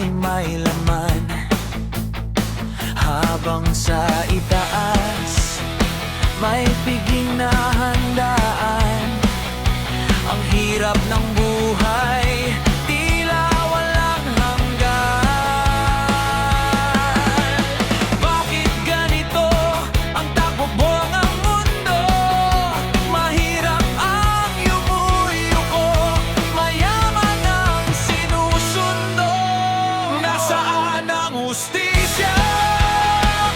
may laman, habang sa itaas may piging na handaan. Ang hirap ng buhay, tila walang hanggan. Bakit ganito ang takbo ng mundo? Mahirap ang yumuyuko, mayaman ang sinusundo. Nasaan ang hustisya?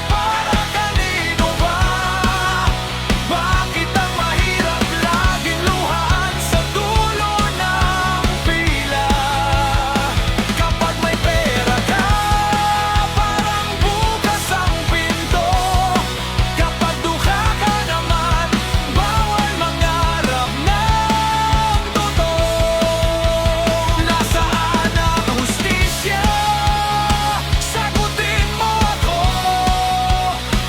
Para kanino ba? Bakit ang mahirap laging luhaan sa dulo ng pila? Kapag may pera ka, parang bukas ang pinto. Kapag dukha ka naman, bawal mangarap ng totoo. Nasaan ang hustisya? Sagutin mo ako.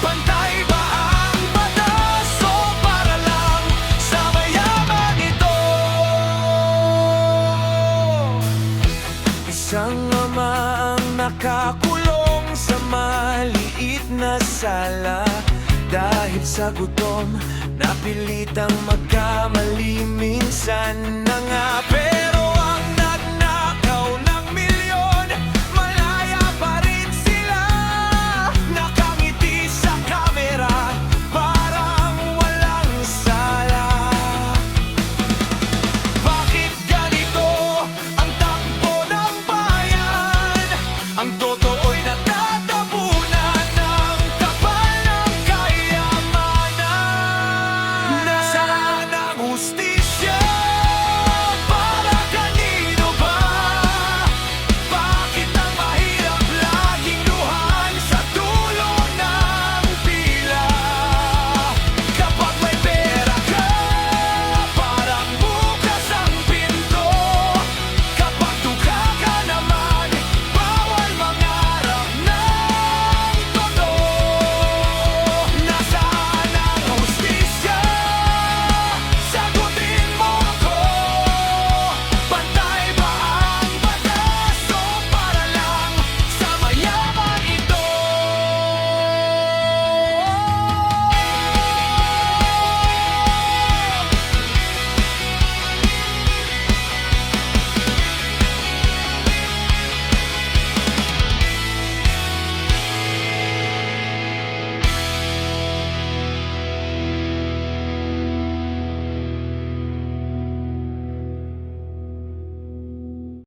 Pantay ba ang batas o para lang sa mayaman ito? Isang ama ang nakakulong sa maliit na sala dahil sa gutom, napilitang magkamali minsan na nga. Pero ang nagnakaw ng milyon, malaya pa rin sila. Nakangiti sa kamera, parang walang sala. Bakit ganito ang takbo ng bayan? Ang